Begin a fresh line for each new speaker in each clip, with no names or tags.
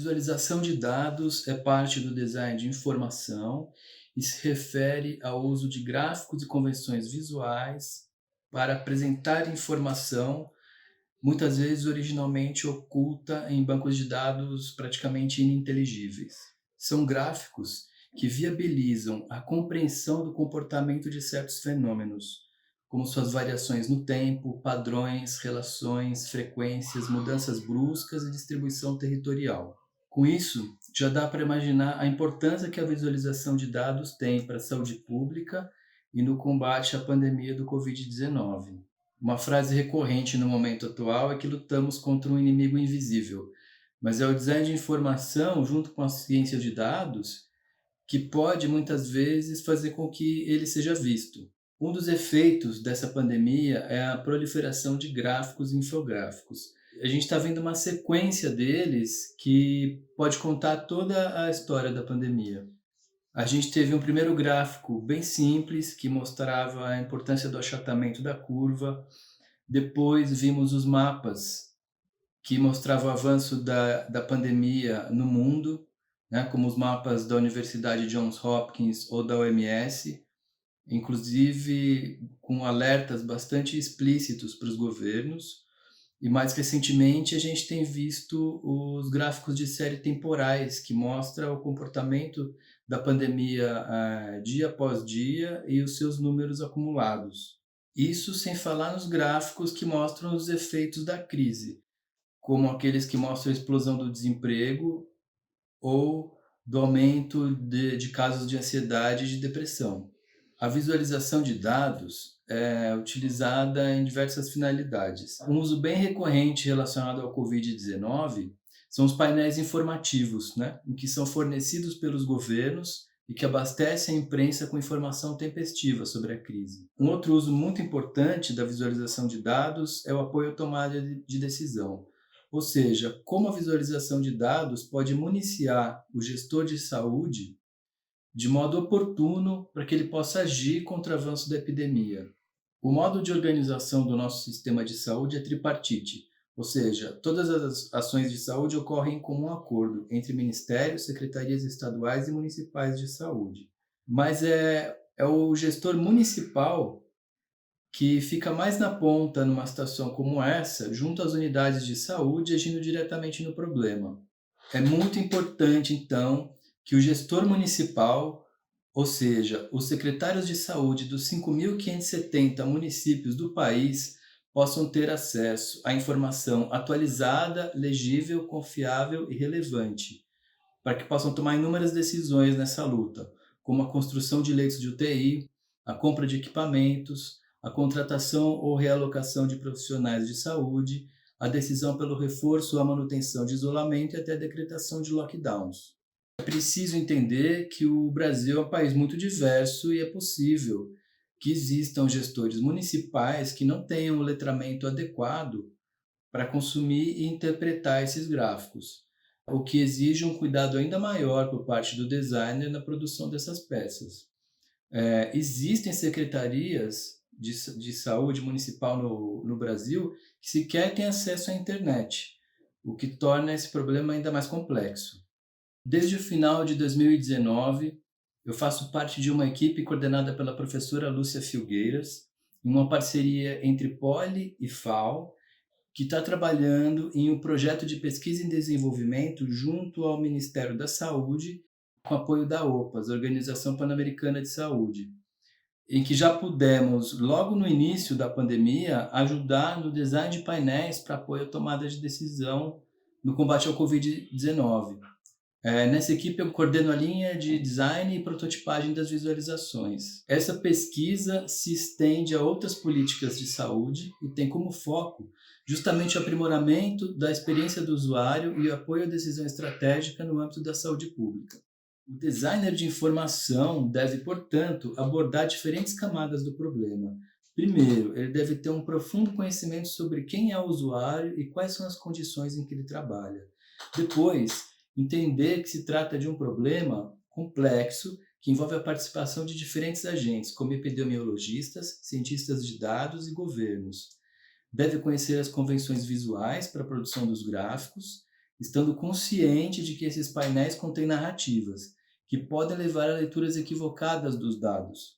visualização de dados é parte do design de informação e se refere ao uso de gráficos e convenções visuais para apresentar informação, muitas vezes originalmente oculta em bancos de dados praticamente ininteligíveis. São gráficos que viabilizam a compreensão do comportamento de certos fenômenos, como suas variações no tempo, padrões, relações, frequências, mudanças bruscas e distribuição territorial. Com isso, já dá para imaginar a importância que a visualização de dados tem para a saúde pública e no combate à pandemia do Covid-19. Uma frase recorrente no momento atual é que lutamos contra um inimigo invisível, mas é o design de informação, junto com a ciência de dados, que pode muitas vezes fazer com que ele seja visto. Um dos efeitos dessa pandemia é a proliferação de gráficos e infográficos. A gente está vendo uma sequência deles que pode contar toda a história da pandemia. A gente teve um primeiro gráfico bem simples que mostrava a importância do achatamento da curva. Depois vimos os mapas que mostravam o avanço da pandemia no mundo, né, como os mapas da Universidade Johns Hopkins ou da OMS, inclusive com alertas bastante explícitos para os governos. E mais recentemente a gente tem visto os gráficos de série temporais, que mostram o comportamento da pandemia dia após dia e os seus números acumulados. Isso sem falar nos gráficos que mostram os efeitos da crise, como aqueles que mostram a explosão do desemprego ou do aumento de casos de ansiedade e de depressão. A visualização de dados é utilizada em diversas finalidades. Um uso bem recorrente relacionado ao Covid-19 são os painéis informativos, né, em que são fornecidos pelos governos e que abastecem a imprensa com informação tempestiva sobre a crise. Um outro uso muito importante da visualização de dados é o apoio à tomada de decisão. Ou seja, como a visualização de dados pode municiar o gestor de saúde de modo oportuno para que ele possa agir contra o avanço da epidemia. O modo de organização do nosso sistema de saúde é tripartite, ou seja, todas as ações de saúde ocorrem em comum acordo entre ministérios, secretarias estaduais e municipais de saúde. Mas é o gestor municipal que fica mais na ponta numa situação como essa, junto às unidades de saúde, agindo diretamente no problema. É muito importante, então, que o gestor municipal, ou seja, os secretários de saúde dos 5.570 municípios do país, possam ter acesso à informação atualizada, legível, confiável e relevante, para que possam tomar inúmeras decisões nessa luta, como a construção de leitos de UTI, a compra de equipamentos, a contratação ou realocação de profissionais de saúde, a decisão pelo reforço ou a manutenção de isolamento e até a decretação de lockdowns. É preciso entender que o Brasil é um país muito diverso e é possível que existam gestores municipais que não tenham o letramento adequado para consumir e interpretar esses gráficos, o que exige um cuidado ainda maior por parte do designer na produção dessas peças. Existem secretarias de saúde municipal no Brasil que sequer têm acesso à internet, o que torna esse problema ainda mais complexo. Desde o final de 2019, eu faço parte de uma equipe coordenada pela professora Lúcia Filgueiras, em uma parceria entre Poli e FAO, que está trabalhando em um projeto de pesquisa e desenvolvimento junto ao Ministério da Saúde, com apoio da OPAS, Organização Pan-Americana de Saúde, em que já pudemos, logo no início da pandemia, ajudar no design de painéis para apoio à tomada de decisão no combate ao Covid-19. Nessa equipe eu coordeno a linha de design e prototipagem das visualizações. Essa pesquisa se estende a outras políticas de saúde e tem como foco justamente o aprimoramento da experiência do usuário e o apoio à decisão estratégica no âmbito da saúde pública. O designer de informação deve, portanto, abordar diferentes camadas do problema. Primeiro, ele deve ter um profundo conhecimento sobre quem é o usuário e quais são as condições em que ele trabalha. Depois, entender que se trata de um problema complexo que envolve a participação de diferentes agentes, como epidemiologistas, cientistas de dados e governos. Deve conhecer as convenções visuais para a produção dos gráficos estando consciente de que esses painéis contêm narrativas, que podem levar a leituras equivocadas dos dados,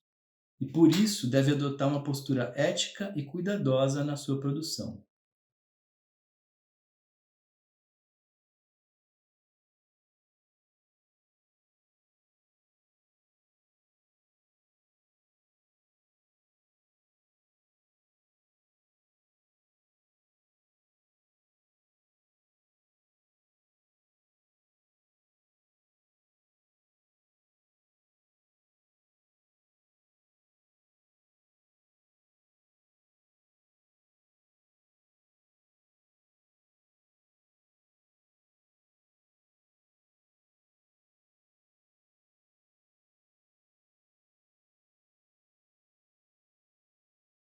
e por isso deve adotar uma postura ética e cuidadosa na sua produção.